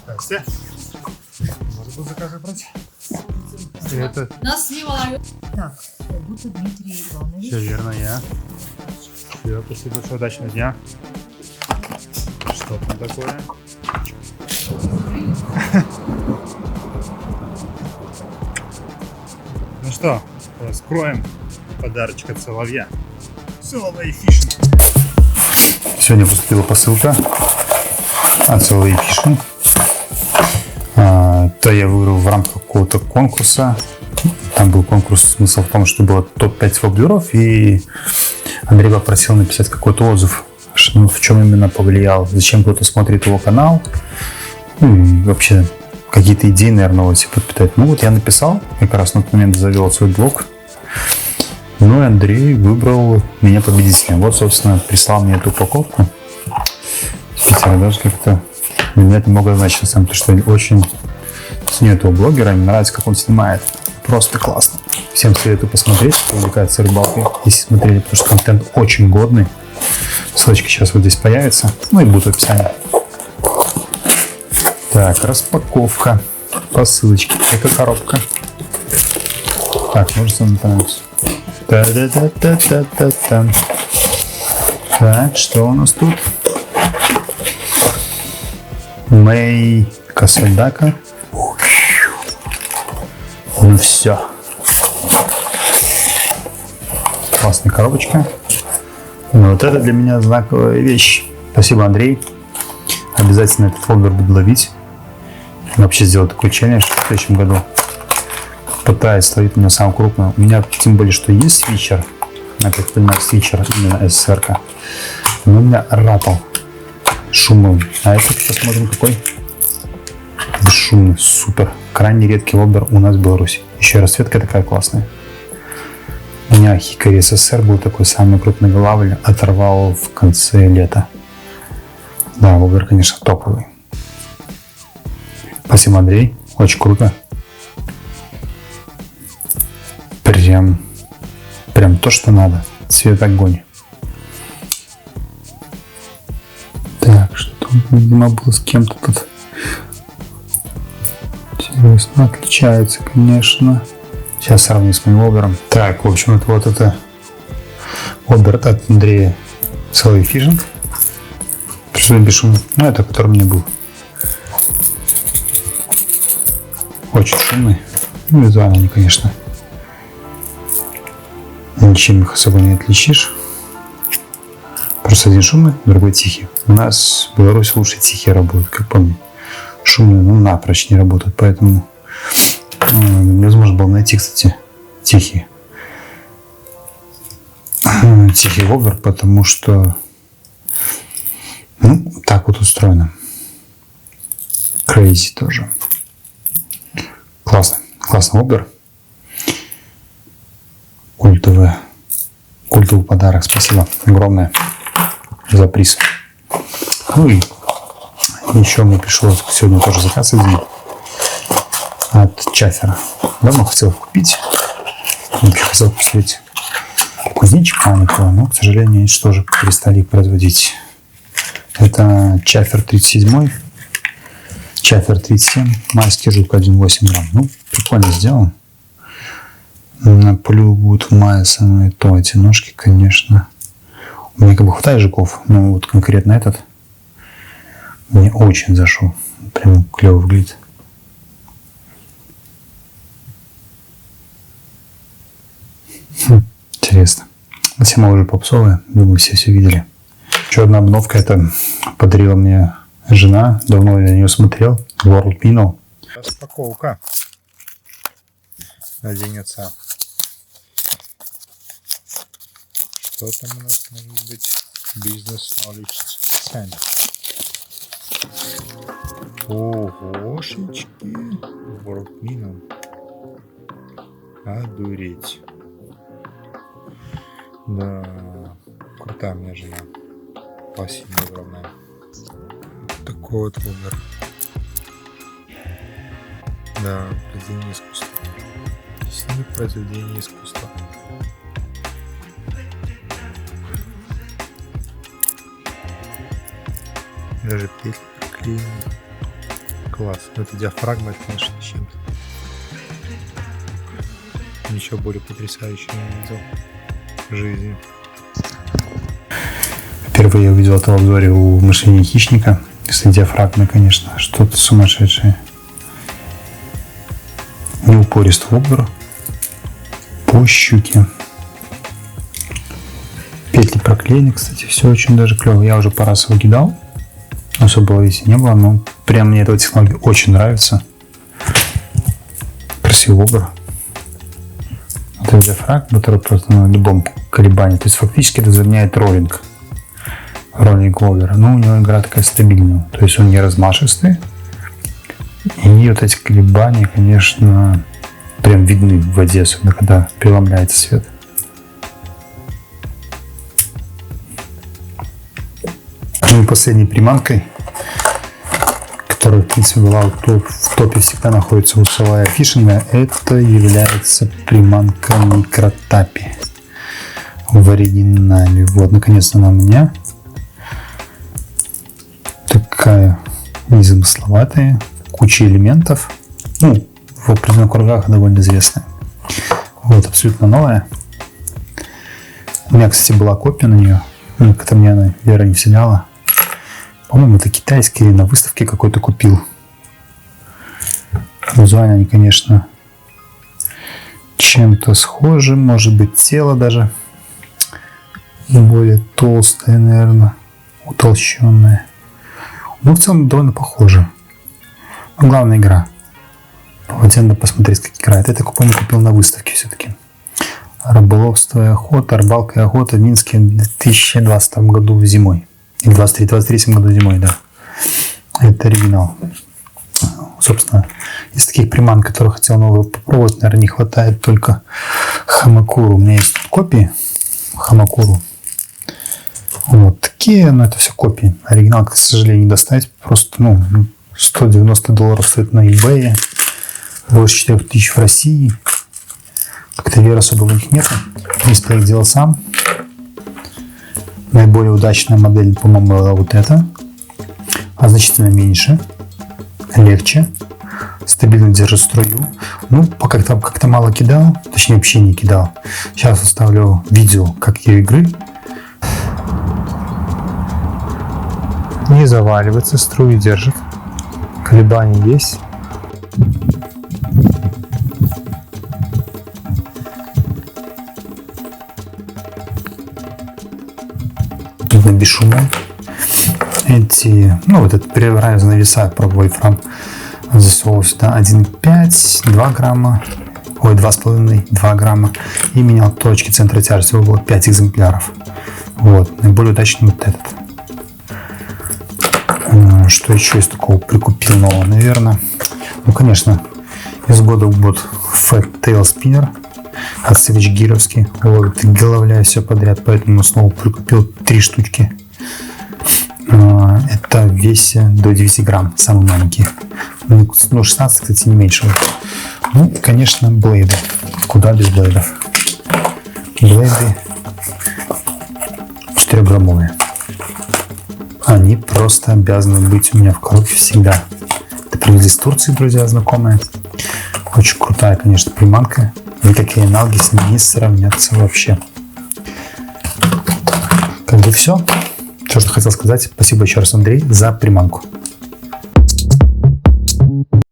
Здрасте. Может быть, закажи брать? Это... Нас снимала. Так, как будто Дмитрий Иванович. Все верно, я. Все, спасибо большое, удачного дня. Что там такое? Ну что, раскроем подарочек от Соловья. Соловей Фишинг. Сегодня поступила посылка от Соловей Фишинг. То я выиграл в рамках какого-то конкурса. Там был конкурс, смысл в том, что было топ-5 воблеров, и Андрей попросил написать какой-то отзыв, в чем именно повлиял, зачем кто-то смотрит его канал, и вообще какие-то идеи, наверное, новости подпитать. Ну вот я написал, как раз на тот момент завел свой блог, ну и Андрей выбрал меня победителем. Вот, собственно, прислал мне эту упаковку. Хотя даже как-то для меня это много значит, на самом деле, что я очень ценю этого блогера, мне нравится, как он снимает. Просто классно. Всем советую посмотреть, кто увлекается рыбалкой, если смотрели, потому что контент очень годный. Ссылочка сейчас вот здесь появится, ну и будет в описании. Так, распаковка посылочки. Это коробка. Так, можно напомнить. Та-да-да-да-да-да-да. Так, что у нас тут? Мэй Касальдака. Ну все. Классная коробочка. Но вот это для меня знаковая вещь. Спасибо, Андрей. Обязательно этот воблер буду ловить. Вообще сделать такой челлендж в следующем году. Пытаюсь ловить меня самую крупную. У меня тем более, что есть свитчер. Я как понимаю, свитчер именно СССР-ка. Но у меня рапал шумный. А это посмотрим какой. Бесшумный, супер. Крайне редкий воблер у нас в Беларуси. Еще расцветка такая классная. У меня хикари СССР был такой самый крупный лавль. Оторвал в конце лета. Да, воблер, конечно, топовый. Спасибо, Андрей. Очень круто. Прям то, что надо. Цвет огонь. Так, что-то, видимо, было с кем-то тут. Интересно, отличается, конечно. Сейчас сравню с моим воблером. Так, в общем, это вот это воблер от Андрея Соловей Фишинг. Что бесшумный. Ну, это который у меня был. Очень шумный. Ну, визуально они, конечно. Ничем их особо не отличишь. Просто один шумный, другой тихий. У нас в Беларуси лучше тихие работают, как помню. Шумные, ну, напрочь не работают, поэтому невозможно было найти, кстати, тихий воблер, потому что, ну, так вот устроено. Crazy тоже. Классный воблер. Культовый подарок. Спасибо огромное за приз. Ну и еще мне пришел сегодня тоже заказ один от Чафера. Давно хотел купить. Вообще хотел посмотреть кузнечик маленького, но, к сожалению, они тоже перестали их производить. Это Чафер 37. Чафер 37. Майский жук 1,8 грамм. Ну, прикольно сделан. На полю будут в мае самые то. Эти ножки, конечно. У меня как бы хватает жуков, но вот конкретно этот мне очень зашел. Прям клево выглядит. Интересно. Тема уже попсовая. Думаю, все видели. Еще одна обновка. Это подарила мне жена. Давно я на нее смотрел. World Minnow. Распаковка. Оденется. Что там у нас может быть? Business Knowledge Center. Огошечки. World Minnow. Одуреть. Да, крутая у меня жена. Спасибо огромное. Такой вот воблер. Да, произведение искусства. Снимок произведения искусства. Даже петли приклеены. Класс. Но это диафрагма, это, конечно, с чем-то. Ничего более потрясающего не видел в жизни. Впервые я увидел это в обзоре у мышления хищника. С диафрагмой, конечно, что-то сумасшедшее. Неупорист воблер. По щуке. Петли проклеены, кстати, все очень даже клево. Я уже пару раз его кидал. Особо ловить не было, но прям мне эта технология очень нравится. Красивый воблер. Это диафрагма, который просто на любом колебании. То есть фактически это заменяет роллинг. Роллинг воблера. Но у него игра такая стабильная. То есть он не размашистый. И вот эти колебания, конечно, прям видны в воде, особенно когда преломляется свет. Ну и последней приманкой, которая, в принципе, была в топе, всегда находится усовая фишинга, это является приманка микротапи в оригинале. Вот, наконец-то она у меня. Такая незамысловатая, куча элементов. Ну, в определенных кругах довольно известная. Вот, абсолютно новая. У меня, кстати, была копия на нее. Ну, как-то мне она вера не вселяла. По-моему, это китайский, на выставке какой-то купил. Визуально они, конечно, чем-то схожи. Может быть, тело даже более толстое, наверное, утолщенное. Но в целом довольно похоже. Но главная игра. Вот надо посмотреть, как играет. Это, помню, купил на выставке все-таки. Рыболовство и охота, рыбалка и охота в Минске в 2020 году зимой. И в 2023 году зимой, да. Это оригинал. Собственно, из таких приманок, которые хотел новые попробовать, наверное, не хватает только хамакуру. У меня есть копии хамакуру. Вот такие, но это все копии. Оригинал, к сожалению, не достать. Просто, $190 стоит на eBay. Больше 4000 в России. Как-то веры особо в них нет. В принципе, я их делал сам. Наиболее удачная модель, по-моему, была вот эта. А значительно меньше. Легче. Стабильно держит струю. Ну, как-то мало кидал. Точнее, вообще не кидал. Сейчас оставлю видео, как ее игры. Не заваливается, струю держит. Колебания есть. Бесшумно. Эти, вот этот переворачивание веса пробовал Wolfram. Засовывал сюда 1,5, 2 грамма, 2,5, 2 грамма. И менял точки центра тяжести. Было 5 экземпляров. Вот. Наиболее удачный вот этот. Что еще из такого прикупил нового, наверное? Конечно, из года в год Fat Tail Spinner. От Savage гировский. Вот, головляю все подряд, поэтому снова прикупил 3 штучки. Это в весе до 9 грамм, самый маленький. 16, кстати, не меньше. Ну, конечно, блейды. Куда без блейдов? Блейды 4-граммовые. Они просто обязаны быть у меня в коробке всегда. Это привезли из Турции, друзья, знакомые. Очень крутая, конечно, приманка. Никакие аналоги с ними не сравнятся вообще. Как бы все. Все, что хотел сказать. Спасибо еще раз, Андрей, за приманку.